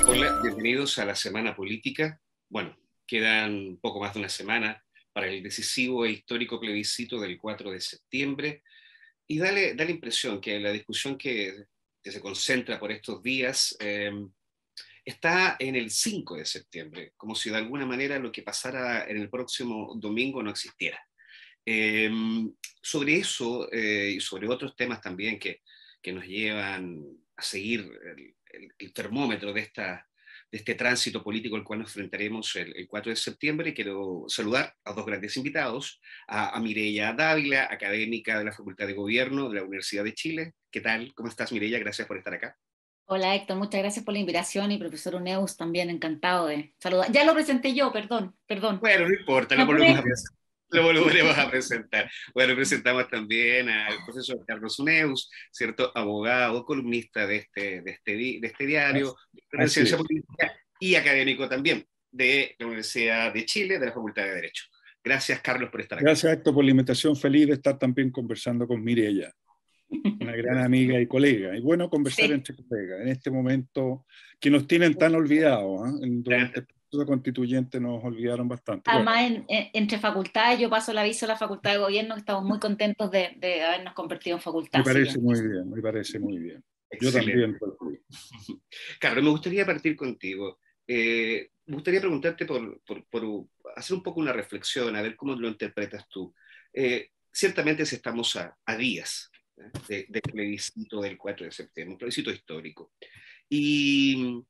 Hola, bienvenidos a la Semana Política. Bueno, quedan poco más de una semana para el decisivo e histórico plebiscito del 4 de septiembre y da la impresión que la discusión que se concentra por estos días está en el 5 de septiembre, como si de alguna manera lo que pasara en el próximo domingo no existiera. Eh, Sobre eso y sobre otros temas también que nos llevan a seguir el termómetro de este tránsito político al cual nos enfrentaremos el 4 de septiembre. Quiero saludar a dos grandes invitados, a Mireya Dávila, académica de la Facultad de Gobierno de la Universidad de Chile. ¿Qué tal? ¿Cómo estás, Mireya? Gracias por estar acá. Hola Héctor, muchas gracias por la invitación y profesor Uneus también encantado de saludar. Ya lo presenté yo, perdón, perdón. Bueno, no importa, Me lo volvemos a apuré. presentar. Lo volveremos a presentar. Bueno, presentamos también al profesor Carlos Uneus, ¿cierto? Abogado, columnista de este diario, doctor en Así ciencia es. política y académico también de la Universidad de Chile, de la Facultad de Derecho. Gracias, Carlos, por estar acá. Gracias, Héctor, por la invitación. Feliz de estar también conversando con Mireya, una gran amiga y colega. Y bueno, conversar Sí. entre colegas en este momento que nos tienen tan olvidados. Durante el proceso constituyente nos olvidaron bastante. Bueno, Además, entre facultades, yo paso el aviso a la Facultad de Gobierno que estamos muy contentos de habernos convertido en facultad. me Así que parece muy bien, me parece muy bien. Yo Excelente. también, pues, sí. Carlos, me gustaría partir contigo. Me gustaría preguntarte por hacer un poco una reflexión, a ver cómo lo interpretas tú. Ciertamente si estamos a días del plebiscito del 4 de septiembre, un plebiscito histórico. Y,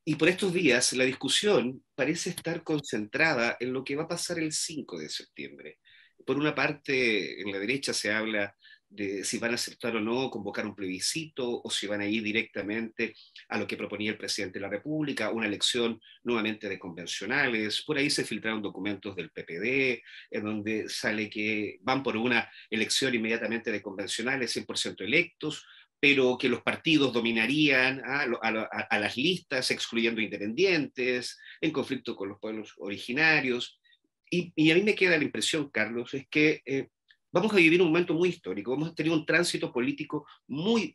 y por estos días la discusión parece estar concentrada en lo que va a pasar el 5 de septiembre. Por una parte, en la derecha se habla de si van a aceptar o no convocar un plebiscito o si van a ir directamente a lo que proponía el presidente de la República, una elección nuevamente de convencionales. Por ahí se filtraron documentos del PPD, en donde sale que van por una elección inmediatamente de convencionales 100% electos, pero que los partidos dominarían a las listas, excluyendo independientes, en conflicto con los pueblos originarios. Y a mí me queda la impresión, Carlos, es que vamos a vivir un momento muy histórico, vamos a tener un tránsito político muy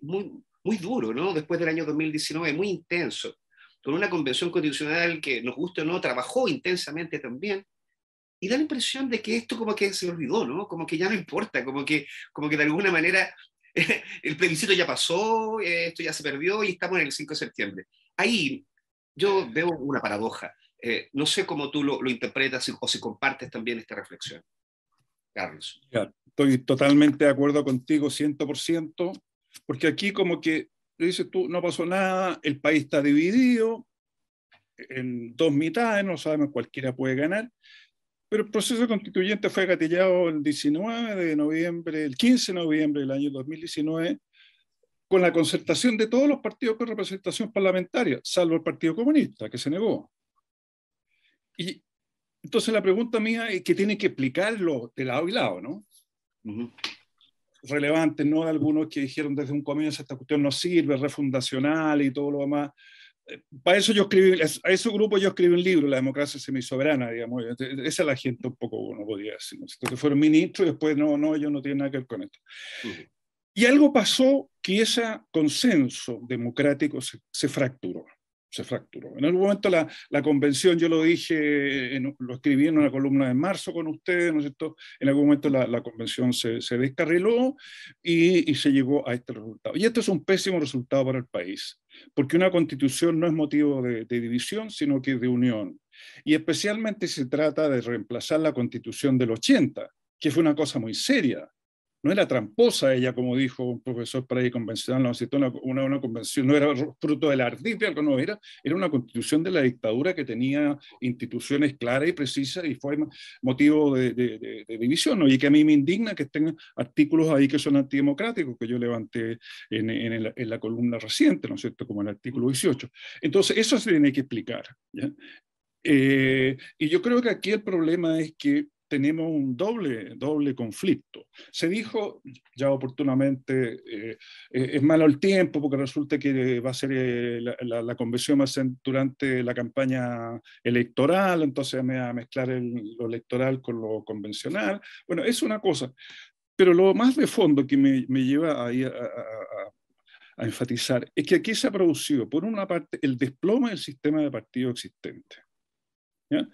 duro, ¿no? Después del año 2019, muy intenso, con una convención constitucional que, nos guste o no, trabajó intensamente también, y da la impresión de que esto como que se olvidó, ¿no? Como que ya no importa, como que de alguna manera el plebiscito ya pasó, esto ya se perdió y estamos en el 5 de septiembre. Ahí yo veo una paradoja. No sé cómo tú lo interpretas o si compartes también esta reflexión, Carlos. Ya, estoy totalmente de acuerdo contigo, 100%, porque aquí como que dices tú, no pasó nada, el país está dividido en dos mitades, no sabemos, cualquiera puede ganar. Pero el proceso constituyente fue gatillado el 19 de noviembre, el 15 de noviembre del año 2019, con la concertación de todos los partidos con representación parlamentaria, salvo el Partido Comunista, que se negó. Y entonces la pregunta mía es que tiene que explicarlo de lado y lado, ¿no? Uh-huh. Relevantes, ¿no? De algunos que dijeron desde un comienzo esta cuestión no sirve, es refundacional y todo lo demás. Para eso yo escribí, a ese grupo yo escribí un libro, La democracia semisoberana, digamos. Esa es la gente un poco, uno podría decir, ¿no? Entonces fueron ministros y después no, ellos no tienen nada que ver con esto. Uh-huh. Y algo pasó que ese consenso democrático se fracturó. Se fracturó. En algún momento la convención, yo lo dije, lo escribí en una columna de marzo con ustedes, ¿no es cierto? En algún momento la convención se descarriló y se llegó a este resultado. Y este es un pésimo resultado para el país, porque una constitución no es motivo de división, sino que de unión. Y especialmente se trata de reemplazar la constitución del 80, que fue una cosa muy seria. No era tramposa ella, como dijo un profesor para ahí convencional, no, una convención, no era fruto de la ardilla, no, era una constitución de la dictadura que tenía instituciones claras y precisas y fue motivo de división, ¿no? Y que a mí me indigna que estén artículos ahí que son antidemocráticos, que yo levanté en la columna reciente, ¿no es cierto?, como el artículo 18. Entonces, eso se tiene que explicar, ¿ya? Y yo creo que aquí el problema es que tenemos un doble conflicto. Se dijo ya oportunamente, es malo el tiempo porque resulta que va a ser la convención va a ser durante la campaña electoral, entonces me va a mezclar lo electoral con lo convencional. Bueno, es una cosa, pero lo más de fondo que me lleva ahí a enfatizar es que aquí se ha producido, por una parte, el desplome del sistema de partidos existente. ¿Ya?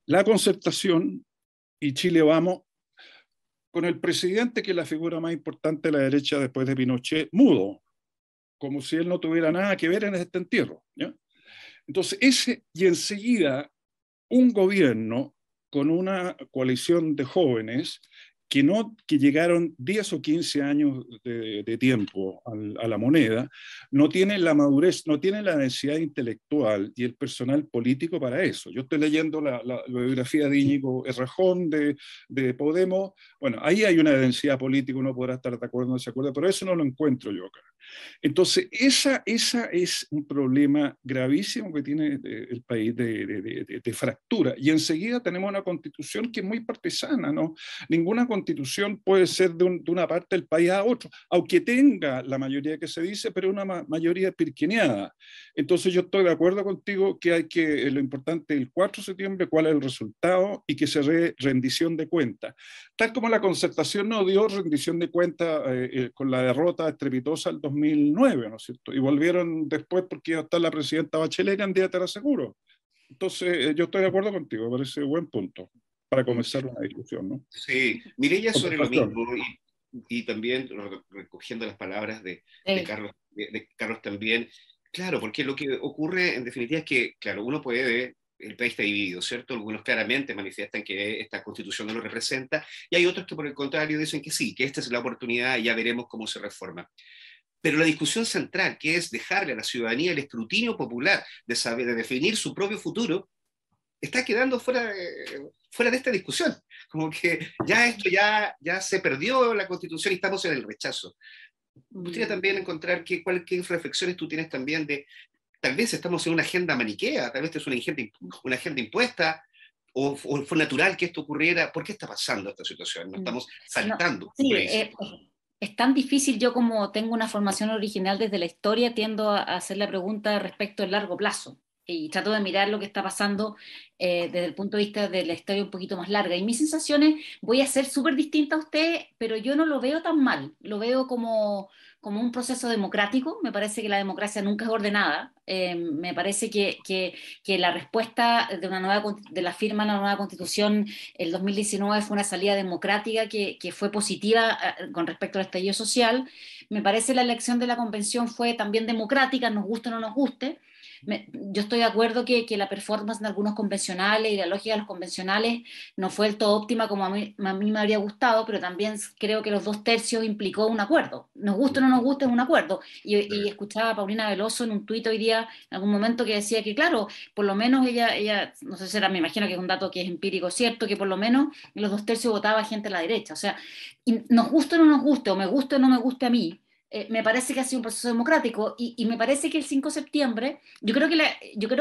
La concertación y Chile Vamos, con el presidente, que es la figura más importante de la derecha después de Pinochet, mudo, como si él no tuviera nada que ver en este entierro. ¿Ya? Entonces, y enseguida un gobierno con una coalición de jóvenes que llegaron 10 o 15 años de tiempo a la moneda, no tienen la madurez, no tienen la densidad intelectual y el personal político para eso. Yo estoy leyendo la biografía de Íñigo Errejón de Podemos. Bueno, ahí hay una densidad política, uno podrá estar de acuerdo o no de acuerdo, pero eso no lo encuentro yo acá. Entonces, esa es un problema gravísimo que tiene el país de fractura. Y enseguida tenemos una constitución que es muy partisana, ¿no? Ninguna constitución puede ser de una parte del país a otro, aunque tenga la mayoría que se dice, pero una mayoría pirquineada. Entonces yo estoy de acuerdo contigo que lo importante es el 4 de septiembre, cuál es el resultado y que se rendición de cuentas. Tal como la concertación no dio rendición de cuentas con la derrota estrepitosa del 2009, ¿no es cierto? Y volvieron después porque iba a estar la presidenta Bachelet candidata, era seguro. Entonces yo estoy de acuerdo contigo, me parece buen punto para comenzar una discusión, ¿no? Sí, Mireya, sobre lo mismo, y también recogiendo las palabras de Carlos también, claro, porque lo que ocurre en definitiva es que, claro, el país está dividido, ¿cierto? Algunos claramente manifiestan que esta constitución no lo representa, y hay otros que por el contrario dicen que sí, que esta es la oportunidad y ya veremos cómo se reforma. Pero la discusión central, que es dejarle a la ciudadanía el escrutinio popular de definir su propio futuro, está quedando fuera de esta discusión. Como que ya se perdió la Constitución y estamos en el rechazo. Me gustaría también encontrar qué reflexiones tú tienes también tal vez estamos en una agenda maniquea, tal vez es una agenda impuesta, o fue natural que esto ocurriera. ¿Por qué está pasando esta situación? No estamos saltando. No, sí, es tan difícil. Yo, como tengo una formación original desde la historia, tiendo a hacer la pregunta respecto al largo plazo y trato de mirar lo que está pasando desde el punto de vista de la historia un poquito más larga. Y mis sensaciones, voy a ser súper distinta a usted, pero yo no lo veo tan mal. Lo veo como un proceso democrático. Me parece que la democracia nunca es ordenada. Me parece que la respuesta de la firma de una nueva constitución el 2019 fue una salida democrática que fue positiva con respecto al estallido social. Me parece la elección de la convención fue también democrática, nos guste o no nos guste. Yo estoy de acuerdo que la performance de algunos convencionales y la lógica de los convencionales no fue del todo óptima como a mí me habría gustado, pero también creo que los 2/3 implicó un acuerdo. Nos guste o no nos guste, es un acuerdo. Y escuchaba a Paulina Veloso en un tuit hoy día, en algún momento, que decía que, claro, por lo menos ella no sé si era, me imagino que es un dato que es empírico, cierto, que por lo menos en los 2/3 votaba gente a la derecha. O sea, y nos guste o no nos guste, o me guste o no me guste a mí, me parece que ha sido un proceso democrático y me parece que el 5 de septiembre, yo creo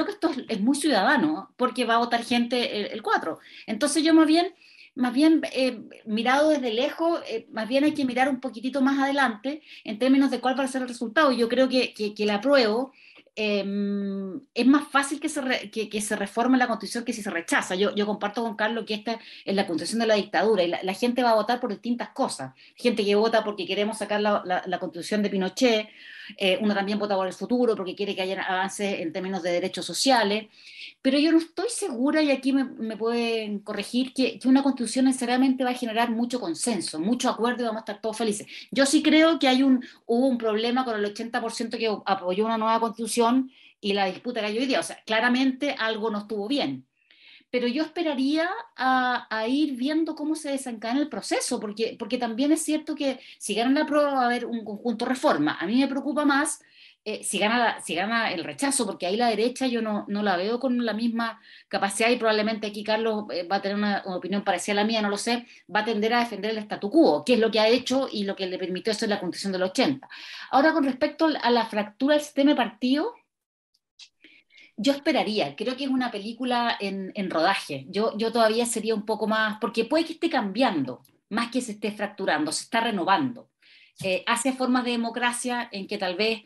que esto es muy ciudadano, porque va a votar gente el 4. Entonces yo más bien mirado desde lejos, más bien hay que mirar un poquitito más adelante en términos de cuál va a ser el resultado. Yo creo que el apruebo es más fácil que se reforme la Constitución que si se rechaza. Yo comparto con Carlos que esta es la Constitución de la dictadura y la gente va a votar por distintas cosas. Gente que vota porque queremos sacar la Constitución de Pinochet, uno también vota por el futuro porque quiere que haya avances en términos de derechos sociales, pero yo no estoy segura, y aquí me pueden corregir, que una Constitución necesariamente va a generar mucho consenso, mucho acuerdo y vamos a estar todos felices. Yo sí creo que hubo un problema con el 80% que apoyó una nueva Constitución y la disputa que hay hoy día. O sea, claramente algo no estuvo bien. Pero yo esperaría a ir viendo cómo se desencadena el proceso, porque también es cierto que si gana la prueba va a haber un conjunto de reformas. A mí me preocupa más si gana el rechazo, porque ahí la derecha yo no la veo con la misma capacidad, y probablemente aquí Carlos va a tener una opinión parecida a la mía, no lo sé, va a tender a defender el statu quo, que es lo que ha hecho y lo que le permitió eso en la Constitución del 80. Ahora, con respecto a la fractura del sistema de partido, yo esperaría, creo que es una película en rodaje. Yo todavía sería un poco más, porque puede que esté cambiando, más que se esté fracturando, se está renovando. hacia formas de democracia en que tal vez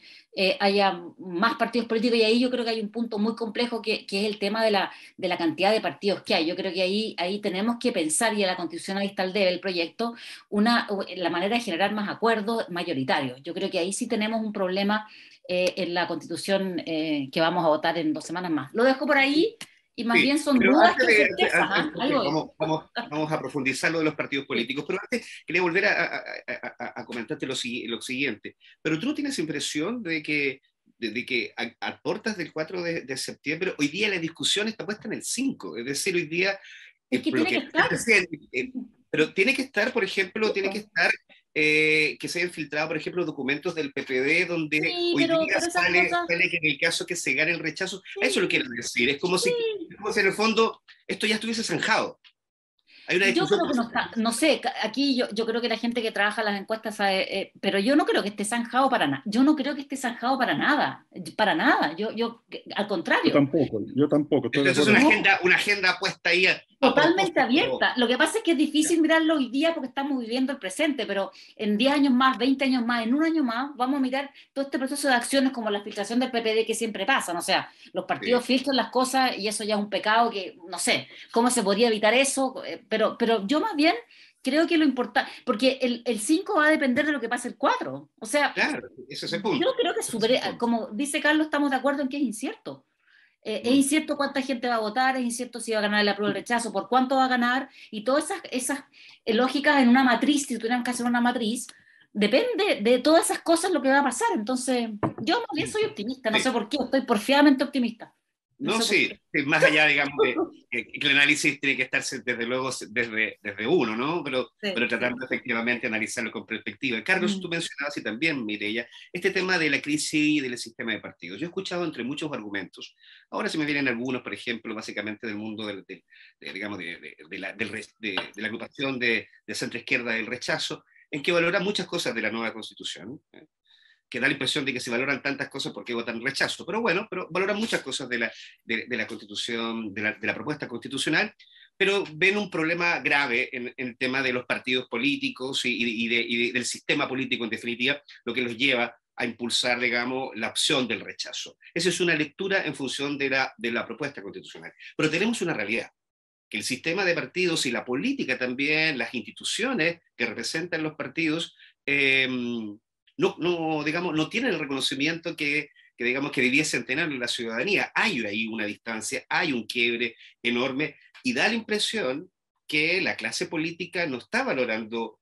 haya más partidos políticos, y ahí yo creo que hay un punto muy complejo que es el tema de la cantidad de partidos que hay. Yo creo que ahí tenemos que pensar, y a la Constitución ahí está el proyecto, la manera de generar más acuerdos mayoritarios. Yo creo que ahí sí tenemos un problema en la Constitución que vamos a votar en 2 semanas más. Lo dejo por ahí. Y más Sí, bien son pero dudas antes que de, certezas, ¿ah? Ahí voy. vamos a profundizar lo de los partidos Sí. políticos, pero antes quería volver a comentarte lo siguiente. Pero tú no tienes impresión de que a puertas del 4 de septiembre, hoy día la discusión está puesta en el 5, es decir, hoy día, Es que por lo tiene que que estar. decía, pero tiene que estar, por ejemplo, Sí, tiene que estar que se hayan filtrado, por ejemplo, documentos del PPD donde sí, hoy día pero esas cosas, sale que en el caso que se gane el rechazo, a eso lo sí, quiero decir, sí. es como si en el fondo esto ya estuviese zanjado. Hay una Yo discusión creo que no está, no sé, aquí yo creo que la gente que trabaja las encuestas sabe, pero yo no creo que esté zanjado para nada. Yo no creo que esté zanjado para nada. Al contrario. Yo tampoco, estoy de entonces acuerdo. una agenda puesta ahí a Totalmente propósito. abierta. Lo que pasa es que es Ya, difícil mirarlo hoy día porque estamos viviendo el presente, pero en 10 años más, 20 años más, en un año más, vamos a mirar todo este proceso de acciones como la filtración del PPD que siempre pasan. O sea, los partidos sí. filtran las cosas y eso ya es un pecado que, no sé, ¿cómo se podría evitar eso? Pero yo más bien creo que lo importante, porque el 5 va a depender de lo que pase el 4. O sea, Claro, ese es el yo punto. creo que Ese es el punto. como dice Carlos, estamos de acuerdo en que es incierto. Es Mm. incierto cuánta gente va a votar, es incierto si va a ganar el apruebo o el rechazo, por cuánto va a ganar, y todas esas lógicas en una matriz, si tuvieran que hacer una matriz, depende de todas esas cosas lo que va a pasar. Entonces, yo más bien Sí, soy optimista, no sé sí. por qué, estoy porfiadamente optimista. No No, sé por sí, qué. sí, más allá, digamos, de que el análisis tiene que estarse desde luego desde uno, ¿no? Sí, Pero sí. tratando efectivamente de analizarlo con perspectiva. Carlos, Mm, tú mencionabas y también, Mireia, este tema de la crisis del sistema de partidos. Yo he escuchado entre muchos argumentos. Ahora se me vienen algunos, por ejemplo, básicamente del mundo digamos, de la agrupación de centro izquierda del rechazo, en que valora muchas cosas de la nueva constitución, que da la impresión de que se valoran tantas cosas porque votan rechazo. Pero bueno, pero valoran muchas cosas de la constitución, de la propuesta constitucional, pero ven un problema grave en el tema de los partidos políticos y del sistema político en definitiva, lo que los lleva a impulsar, digamos, la opción del rechazo. Esa es una lectura en función de la propuesta constitucional. Pero tenemos una realidad, que el sistema de partidos y la política también, las instituciones que representan los partidos, digamos, no tienen el reconocimiento digamos, que debiesen tener la ciudadanía. Hay ahí una distancia, hay un quiebre enorme y da la impresión que la clase política no está valorando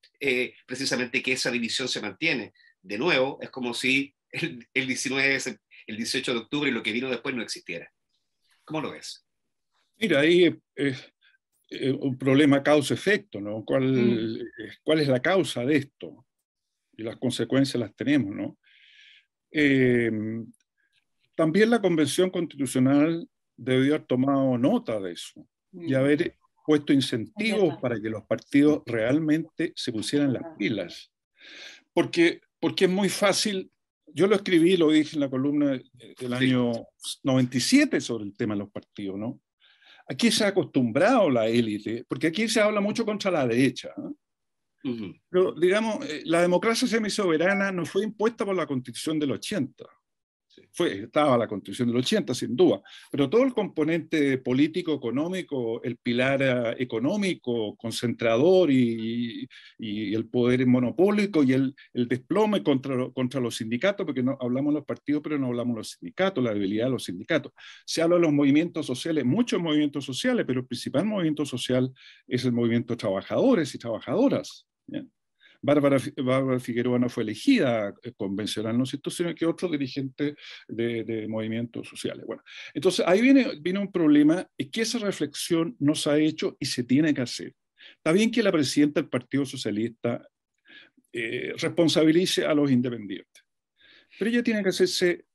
precisamente que esa división se mantiene. De nuevo, es como si el 18 de octubre y lo que vino después no existiera. ¿Cómo lo ves? Mira, ahí un problema causa-efecto, ¿no? mm, ¿Cuál es la causa de esto? Y las consecuencias las tenemos, ¿no? Eh, También la Convención Constitucional debió haber tomado nota de eso y mm. haber puesto Es incentivos verdad, para que los partidos realmente se es pusieran las verdad. pilas. Porque es muy fácil, yo lo escribí, lo dije en la columna del Sí. año 97 sobre el tema de los partidos, ¿no? Aquí se ha acostumbrado la élite, porque aquí se habla mucho contra la derecha, ¿no? Uh-huh. Pero, digamos, la democracia semisoberana no fue impuesta por la Constitución del 80. Sí. Estaba la Constitución del 80, sin duda, pero todo el componente político, económico, el pilar económico, concentrador y el poder monopólico y el desplome contra los sindicatos, porque no hablamos de los partidos, pero no hablamos de los sindicatos, la debilidad de los sindicatos. Se habla de los movimientos sociales, muchos movimientos sociales, pero el principal movimiento social es el movimiento de trabajadores y trabajadoras. ¿Ya? Bárbara Figueroa no fue elegida convencional, ¿no es cierto?, sino que otro dirigente de movimientos sociales. Bueno, entonces ahí viene un problema, es que esa reflexión no se ha hecho y se tiene que hacer. Está bien que la presidenta del Partido Socialista responsabilice a los independientes, pero ella tiene que hacerse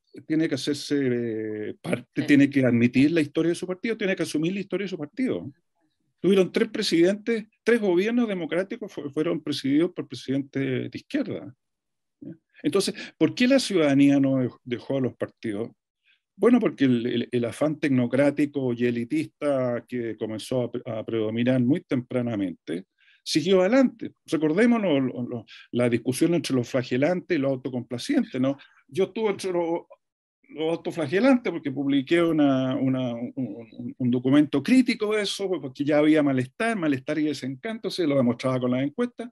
parte, Sí. tiene que admitir la historia de su partido, tiene que asumir la historia de su partido. Tuvieron 3 presidentes, 3 gobiernos democráticos fueron presididos por presidentes de izquierda. Entonces, ¿por qué la ciudadanía no dejó a los partidos? Bueno, porque el afán tecnocrático y elitista que comenzó a predominar muy tempranamente siguió adelante. Recordémonos la discusión entre los flagelantes y los autocomplacientes, ¿no? Yo estuve entre los autoflagelantes porque publiqué un documento crítico de eso, porque ya había malestar y desencanto, se lo demostraba con las encuestas,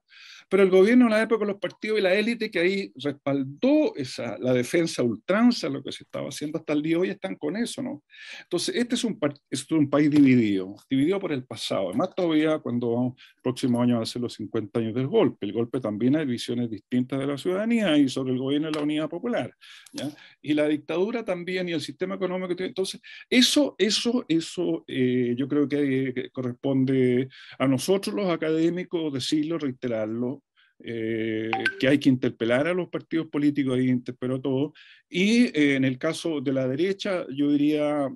pero el gobierno en la época, los partidos y la élite que ahí respaldó la defensa a ultranza, lo que se estaba haciendo hasta el día de hoy, están con eso, ¿no? Entonces, este es un país dividido por el pasado, más todavía cuando el próximo año va a ser los 50 años del golpe. El golpe también hay visiones distintas de la ciudadanía y sobre el gobierno de la Unidad Popular, ¿ya? Y la dictadura también y el sistema económico. Entonces, eso yo creo que corresponde a nosotros los académicos decirlo, reiterarlo, que hay que interpelar a los partidos políticos, ahí interpeló todo, y en el caso de la derecha, yo diría,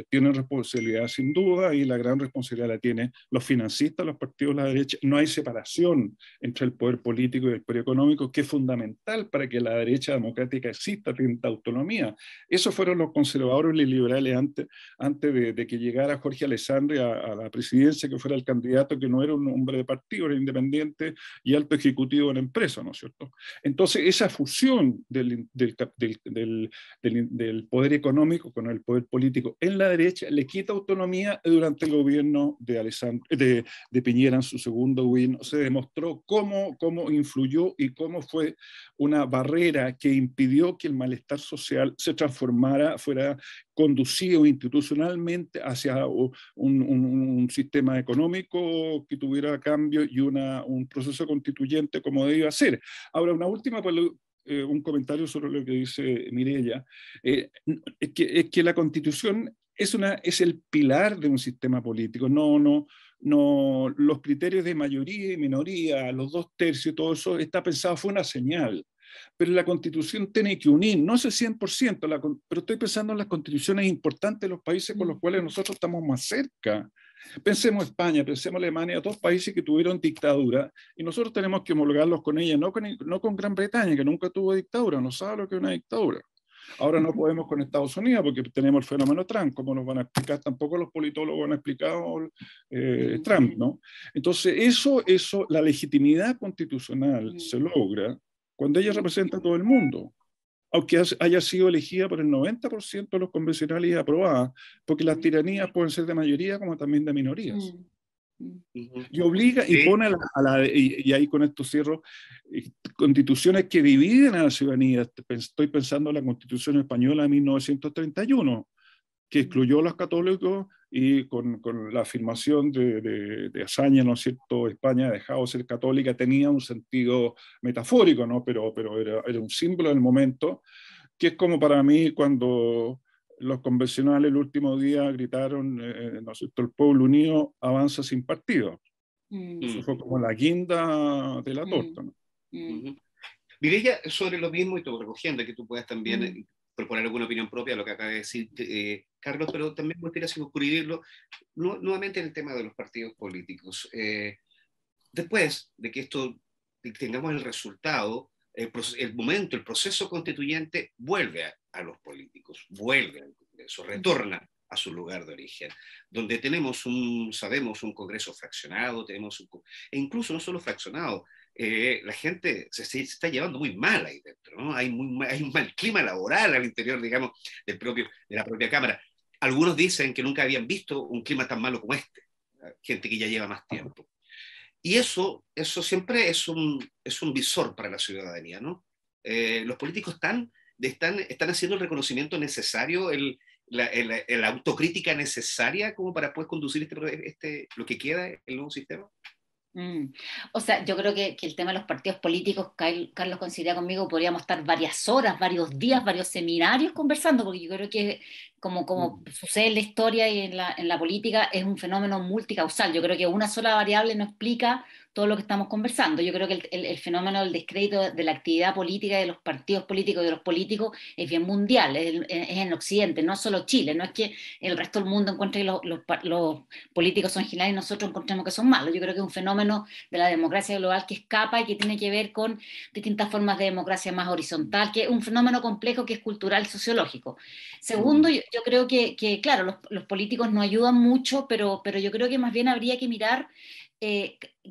tienen responsabilidad sin duda, y la gran responsabilidad la tienen los financistas, los partidos de la derecha. No hay separación entre el poder político y el poder económico, que es fundamental para que la derecha democrática exista, tenga autonomía. Esos fueron los conservadores y liberales antes de que llegara Jorge Alessandri a la presidencia, que fuera el candidato, que no era un hombre de partido, era independiente y alto ejecutivo en la empresa, ¿no es cierto? Entonces, esa fusión del poder económico con el poder político en la derecha le quita autonomía. Durante el gobierno de Piñera en su segundo gobierno se demostró cómo influyó y cómo fue una barrera que impidió que el malestar social se transformara, fuera conducido institucionalmente hacia un sistema económico que tuviera cambio y un proceso constituyente como debía ser. Ahora, una última, un comentario sobre lo que dice Mireya, es que la Constitución es el pilar de un sistema político. No, los criterios de mayoría y minoría, los 2/3, todo eso está pensado, fue una señal. Pero la Constitución tiene que unir, no es el 100%, pero estoy pensando en las constituciones importantes de los países con los cuales nosotros estamos más cerca. Pensemos España, pensemos Alemania, todos países que tuvieron dictadura, y nosotros tenemos que homologarlos con ellas, no con Gran Bretaña, que nunca tuvo dictadura, no sabe lo que es una dictadura. Ahora no podemos con Estados Unidos porque tenemos el fenómeno Trump, como nos van a explicar, tampoco los politólogos han explicado Trump, ¿no? Entonces, la legitimidad constitucional se logra cuando ella representa a todo el mundo, aunque haya sido elegida por el 90% de los convencionales y aprobada, porque las tiranías pueden ser de mayoría como también de minorías. Y obliga y pone y ahí con esto cierro, constituciones que dividen a la ciudadanía. Estoy pensando en la Constitución española de 1931, que excluyó a los católicos, y con la afirmación de Azaña, ¿no es cierto?, España ha dejado de ser católica, tenía un sentido metafórico, ¿no? Pero era un símbolo del momento, que es como para mí cuando los convencionales el último día gritaron, ¿no es cierto?, el pueblo unido avanza sin partido. Eso fue como la guinda de la torta, ¿no? Mireya, sobre lo mismo, y todo recogiendo que tú puedas también proponer alguna opinión propia a lo que acaba de decir Carlos, pero también me gustaría circunscribirlo nuevamente en el tema de los partidos políticos. Después de que tengamos el resultado, el momento, el proceso constituyente vuelve a los políticos, vuelve al Congreso, retorna a su lugar de origen, donde tenemos sabemos, un Congreso fraccionado, e incluso no solo fraccionado, la gente se está llevando muy mal ahí dentro, ¿no? Hay un mal clima laboral al interior, digamos, de la propia Cámara. Algunos dicen que nunca habían visto un clima tan malo como este, gente que ya lleva más tiempo. Y eso siempre es un visor para la ciudadanía, ¿no? Los políticos están haciendo el reconocimiento necesario, la autocrítica necesaria como para poder conducir lo que queda, el nuevo sistema. O sea, yo creo que el tema de los partidos políticos, Carlos coincidirá conmigo, podríamos estar varias horas, varios días, varios seminarios conversando, porque yo creo que como sucede en la historia y en la política, es un fenómeno multicausal. Yo creo que una sola variable no explica todo lo que estamos conversando. Yo creo que el fenómeno del descrédito de la actividad política, de los partidos políticos y de los políticos, es bien mundial, es en Occidente, no solo Chile. No es que el resto del mundo encuentre que los políticos son geniales y nosotros encontremos que son malos. Yo creo que es un fenómeno de la democracia global que escapa y que tiene que ver con distintas formas de democracia más horizontal, que es un fenómeno complejo que es cultural, sociológico. Segundo, yo creo que claro, los políticos no ayudan mucho, pero yo creo que más bien habría que mirar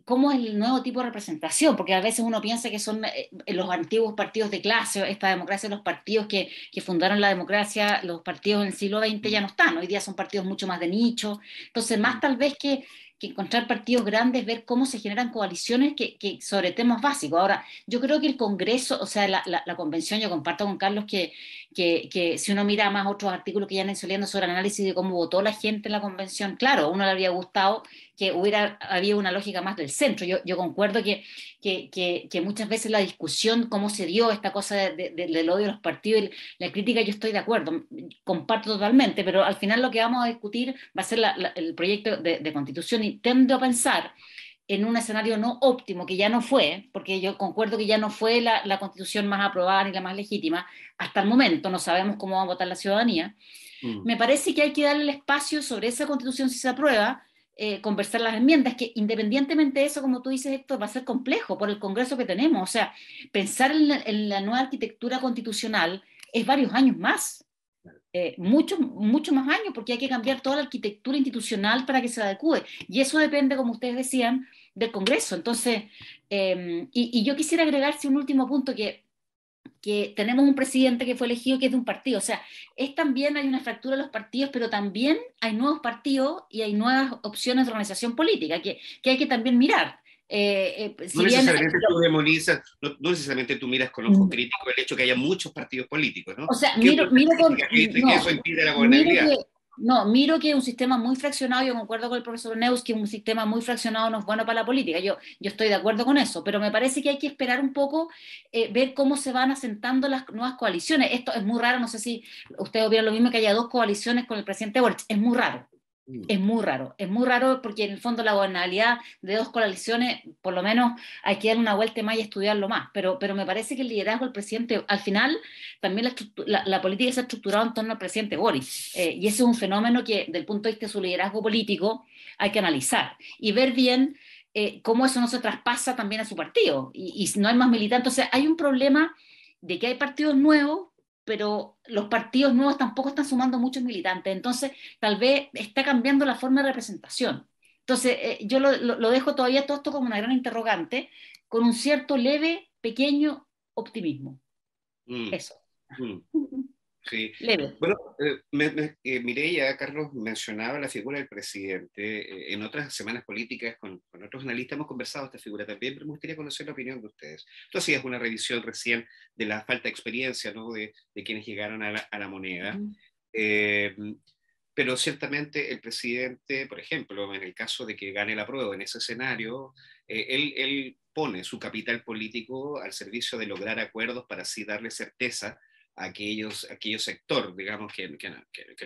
cómo es el nuevo tipo de representación, porque a veces uno piensa que son los antiguos partidos de clase, esta democracia, los partidos que fundaron la democracia, los partidos en el siglo XX ya no están, hoy día son partidos mucho más de nicho, entonces más tal vez que encontrar partidos grandes, ver cómo se generan coaliciones sobre temas básicos. Ahora, yo creo que el Congreso, o sea, la convención, yo comparto con Carlos que si uno mira más otros artículos que ya han saliendo sobre el análisis de cómo votó la gente en la convención, claro, a uno le habría gustado que había una lógica más del centro. Yo concuerdo que muchas veces la discusión, cómo se dio esta cosa del odio a los partidos y la crítica, yo estoy de acuerdo, comparto totalmente, pero al final lo que vamos a discutir va a ser el proyecto de constitución y tendo a pensar en un escenario no óptimo, que ya no fue, porque yo concuerdo que ya no fue la constitución más aprobada ni la más legítima, hasta el momento no sabemos cómo va a votar la ciudadanía. Me parece que hay que darle el espacio sobre esa constitución si se aprueba, conversar las enmiendas, que independientemente de eso, como tú dices, Héctor, va a ser complejo por el Congreso que tenemos. O sea, pensar en la nueva arquitectura constitucional es varios años más, mucho más años, porque hay que cambiar toda la arquitectura institucional para que se adecue. Y eso depende, como ustedes decían, del Congreso. Entonces, y yo quisiera agregar un último punto que tenemos un presidente que fue elegido que es de un partido, o sea, también hay una fractura de los partidos, pero también hay nuevos partidos y hay nuevas opciones de organización política que hay que también mirar. No necesariamente tú demonizas, no necesariamente tú miras con ojo crítico el hecho que haya muchos partidos políticos, ¿no? O sea, que eso impide la gobernabilidad. Miro que un sistema muy fraccionado, yo concuerdo con el profesor Neus, que un sistema muy fraccionado no es bueno para la política, yo estoy de acuerdo con eso, pero me parece que hay que esperar un poco, ver cómo se van asentando las nuevas coaliciones. Esto es muy raro, no sé si ustedes opinan lo mismo, que haya dos coaliciones con el presidente Boric, es muy raro. Es muy raro porque en el fondo la gobernabilidad de dos coaliciones, por lo menos hay que darle una vuelta más y estudiarlo más, pero me parece que el liderazgo del presidente, al final, también la política se ha estructurado en torno al presidente Boris, y ese es un fenómeno que, desde el punto de vista de su liderazgo político, hay que analizar y ver bien cómo eso no se traspasa también a su partido, y no hay más militantes. O sea, hay un problema de que hay partidos nuevos, pero los partidos nuevos tampoco están sumando muchos militantes, entonces tal vez está cambiando la forma de representación. Entonces, yo lo dejo todavía todo esto como una gran interrogante, con un cierto leve, pequeño optimismo. Eso. Sí. Leve. Bueno, Mireia, Carlos mencionaba la figura del presidente. En otras semanas políticas con otros analistas hemos conversado esta figura también, pero me gustaría conocer la opinión de ustedes. Tú hacías una revisión recién de la falta de experiencia, ¿no?, de quienes llegaron a la moneda. Pero ciertamente el presidente, por ejemplo, en el caso de que gane la prueba en ese escenario, él pone su capital político al servicio de lograr acuerdos para así darle certeza a aquellos sectores, digamos, que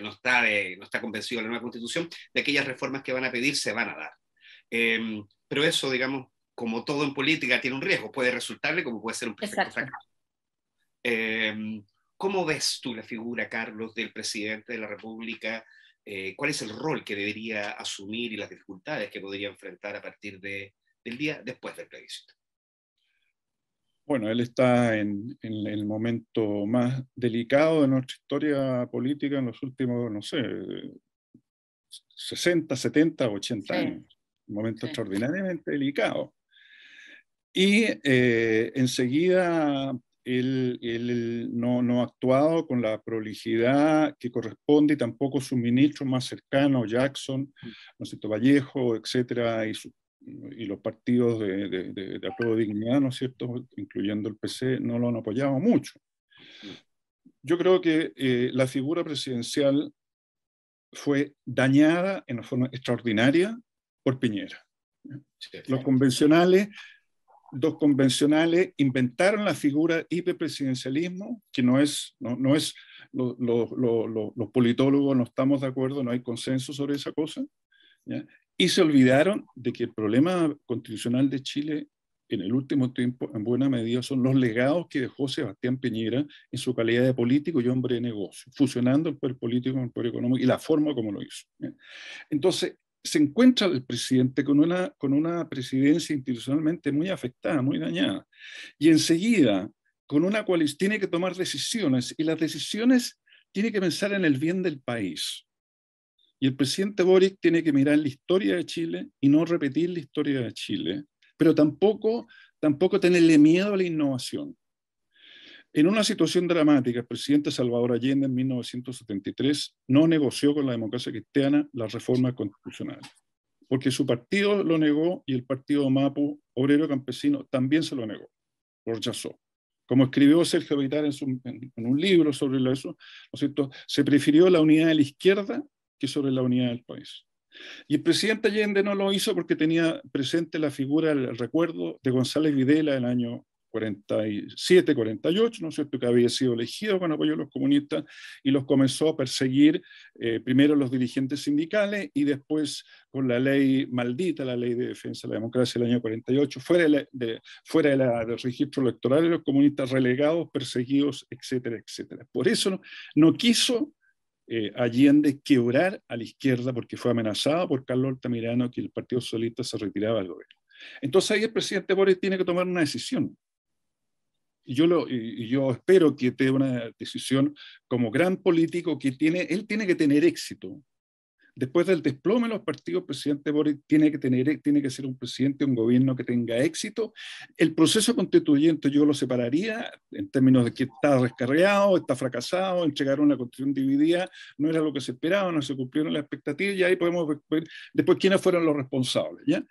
no está convencido de la nueva constitución, de aquellas reformas que van a pedir se van a dar. Pero eso, digamos, como todo en política, tiene un riesgo, puede resultarle como puede ser un perfecto fracaso. ¿Cómo ves tú la figura, Carlos, del presidente de la República? ¿Cuál es el rol que debería asumir y las dificultades que podría enfrentar a partir del día después del plebiscito? Bueno, él está en el momento más delicado de nuestra historia política en los últimos, no sé, 60, 70, 80 años. Un momento extraordinariamente delicado. Y enseguida él no ha actuado con la prolijidad que corresponde, y tampoco su ministro más cercano, Jackson, ¿no es cierto?, Vallejo, etcétera, y los partidos de apruebo de dignidad, ¿no es cierto?, incluyendo el PC, no lo han apoyado mucho. Yo creo que la figura presidencial fue dañada en una forma extraordinaria por Piñera. Los convencionales, dos convencionales, inventaron la figura hiperpresidencialismo, que no es los politólogos no estamos de acuerdo, no hay consenso sobre esa cosa, ¿ya? Y se olvidaron de que el problema constitucional de Chile en el último tiempo, en buena medida, son los legados que dejó Sebastián Piñera en su calidad de político y hombre de negocio, fusionando el poder político con el poder económico y la forma como lo hizo, ¿ya? Entonces, se encuentra el presidente con una presidencia institucionalmente muy afectada, muy dañada, y enseguida, con una coalición, tiene que tomar decisiones, y las decisiones tiene que pensar en el bien del país. Y el presidente Boric tiene que mirar la historia de Chile y no repetir la historia de Chile, pero tampoco tenerle miedo a la innovación. En una situación dramática, el presidente Salvador Allende en 1973 no negoció con la democracia cristiana las reformas constitucionales, porque su partido lo negó y el partido Mapu, obrero campesino, también se lo negó, lo rechazó. Como escribió Sergio Vitar en un libro sobre eso, ¿no es cierto?, se prefirió la unidad de la izquierda que sobre la unidad del país. Y el presidente Allende no lo hizo porque tenía presente la figura, el recuerdo de González Videla del año 47, 48, ¿no es cierto?, que había sido elegido con apoyo de los comunistas y los comenzó a perseguir primero los dirigentes sindicales y después con la ley maldita, la ley de defensa de la democracia del año 48, fuera del registro electoral de los comunistas relegados, perseguidos, etcétera, etcétera. Por eso no quiso Allende quebrar a la izquierda porque fue amenazado por Carlos Altamirano que el Partido Socialista se retiraba del gobierno. Entonces ahí el presidente Boric tiene que tomar una decisión. Y yo espero que tenga una decisión como gran político que él tiene que tener éxito. Después del desplome de los partidos, el presidente Boric tiene que ser un presidente, un gobierno que tenga éxito. El proceso constituyente yo lo separaría en términos de que está descarriado, está fracasado, entregaron una constitución dividida, no era lo que se esperaba, no se cumplieron las expectativas, y ahí podemos ver después quiénes fueron los responsables, ¿ya?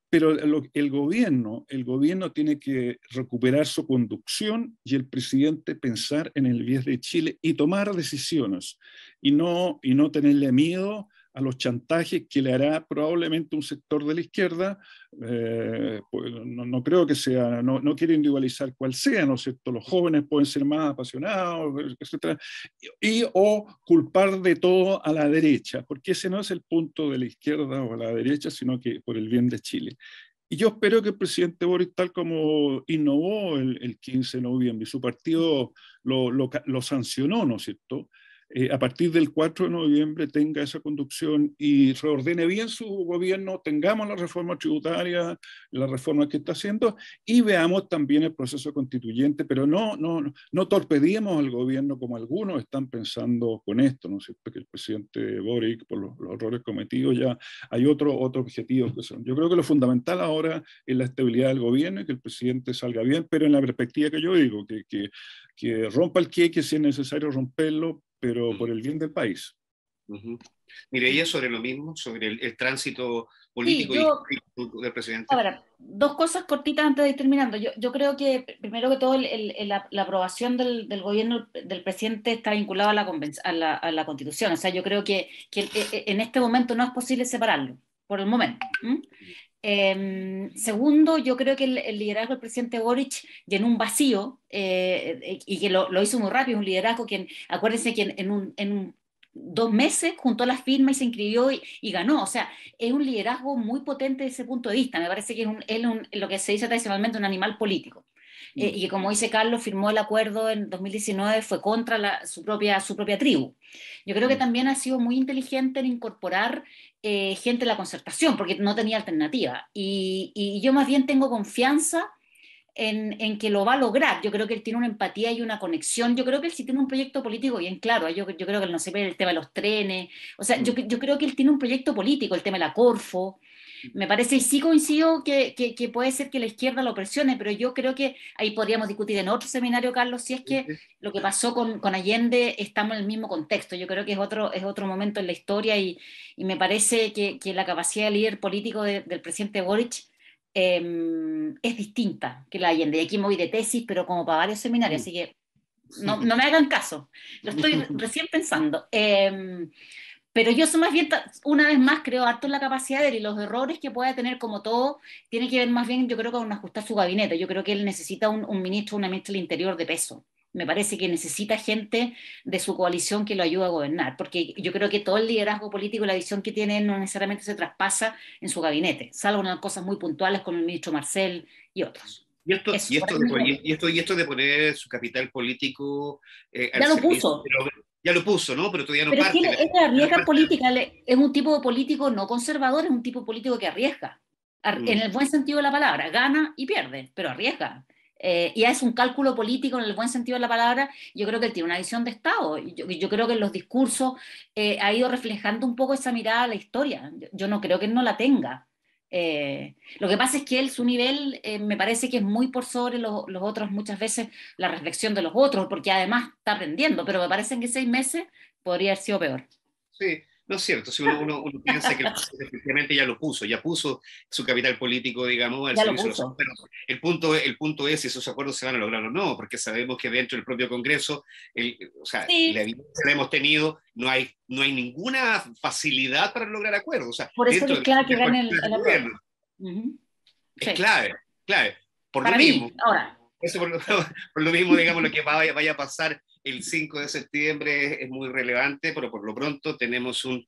Pero el gobierno tiene que recuperar su conducción y el presidente pensar en el bien de Chile y tomar decisiones y no tenerle miedo a los chantajes que le hará probablemente un sector de la izquierda. Pues no creo que sea, no quiero individualizar cuál sea, ¿no es cierto? Los jóvenes pueden ser más apasionados, etcétera, o culpar de todo a la derecha, porque ese no es el punto de la izquierda o a la derecha, sino que por el bien de Chile. Y yo espero que el presidente Boric, tal como innovó el 15 de noviembre, y su partido lo sancionó, ¿no es cierto?, a partir del 4 de noviembre tenga esa conducción y reordene bien su gobierno, tengamos la reforma tributaria, la reforma que está haciendo, y veamos también el proceso constituyente, pero no torpedemos al gobierno como algunos están pensando con esto, ¿no es cierto?, que el presidente Boric, por los errores cometidos, ya hay otros objetivos que son. Yo creo que lo fundamental ahora es la estabilidad del gobierno y que el presidente salga bien, pero en la perspectiva que yo digo, que rompa el quieque si es necesario romperlo, pero por el bien del país. Mireia, sobre lo mismo, sobre el tránsito político sí, y histórico del presidente. Ahora, dos cosas cortitas antes de ir terminando. Yo creo que, primero que todo, la aprobación del gobierno del presidente está vinculada a la Constitución. O sea, yo creo que en este momento no es posible separarlo, por el momento. Segundo, yo creo que el liderazgo del presidente Boric llenó un vacío y que lo hizo muy rápido, un liderazgo que, acuérdense que en 2 meses juntó las firmas y se inscribió y ganó. O sea, es un liderazgo muy potente desde ese punto de vista. Me parece que es lo que se dice tradicionalmente un animal político. Y que, como dice Carlos, firmó el acuerdo en 2019, fue contra su propia tribu. Yo creo que también ha sido muy inteligente en incorporar gente de la concertación, porque no tenía alternativa. Y yo más bien tengo confianza en que lo va a lograr. Yo creo que él tiene una empatía y una conexión. Yo creo que él sí tiene un proyecto político bien claro. Yo creo que él no se ve el tema de los trenes. O sea, yo creo que él tiene un proyecto político, el tema de la Corfo. Me parece, y sí coincido que puede ser que la izquierda lo presione, pero yo creo que ahí podríamos discutir en otro seminario, Carlos, si es que lo que pasó con Allende estamos en el mismo contexto. Yo creo que es otro momento en la historia y me parece que la capacidad de líder político del presidente Boric es distinta que la Allende. Y aquí me voy de tesis, pero como para varios seminarios, así que no me hagan caso. Lo estoy recién pensando. Pero yo soy más bien, una vez más, creo harto en la capacidad de él y los errores que pueda tener, como todo, tiene que ver más bien, yo creo, con ajustar su gabinete. Yo creo que él necesita un ministro, una ministra del Interior de peso. Me parece que necesita gente de su coalición que lo ayude a gobernar, porque yo creo que todo el liderazgo político y la visión que tiene él no necesariamente se traspasa en su gabinete, salvo en cosas muy puntuales con el ministro Marcel y otros. Y esto de poner su capital político al ya lo servicio, puso. Ya lo puso, ¿no? Pero todavía no Pero parte. es que él arriesga política, es un tipo de político no conservador, es un tipo político que arriesga, en el buen sentido de la palabra, gana y pierde, pero arriesga. y es un cálculo político en el buen sentido de la palabra. Yo creo que él tiene una visión de Estado. Yo creo que en los discursos ha ido reflejando un poco esa mirada a la historia. Yo no creo que él no la tenga. Lo que pasa es que él, su nivel, me parece que es muy por sobre los otros, muchas veces la reflexión de los otros, porque además está aprendiendo, pero me parece que 6 meses podría haber sido peor. Sí, no es cierto. Si uno piensa que el presidente efectivamente ya puso su capital político, digamos, al Ya lo servicio de los puso. acuerdos. El punto es si esos acuerdos se van a lograr o no, porque sabemos que dentro del propio Congreso, o sea, la Sí, evidencia la hemos tenido, no hay ninguna facilidad para lograr acuerdos. O sea, por eso que dentro es clave que del gane cualquier el apruebo. gobierno Ujú. es Sí, clave, clave. Por lo para mismo, mí, ahora. eso por lo mismo, digamos, lo que vaya a pasar el 5 de septiembre es muy relevante, pero por lo pronto tenemos un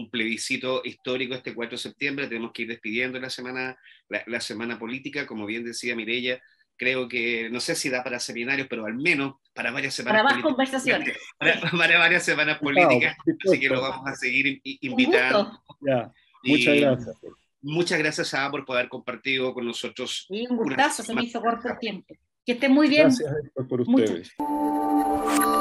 plebiscito histórico este 4 de septiembre, tenemos que ir despidiendo la semana política, como bien decía Mireia, creo que, no sé si da para seminarios, pero al menos para varias Para semanas más políticas, conversaciones. Sí. para varias semanas Chao, políticas, así que lo dispuesto. vamos a seguir Un invitando. gusto. Ya, muchas Y gracias. muchas gracias, Saba, por poder compartido con nosotros Y un una gustazo, se me semana. hizo corto el tiempo. Que estén muy bien. Gracias, Héctor, por Muchas ustedes.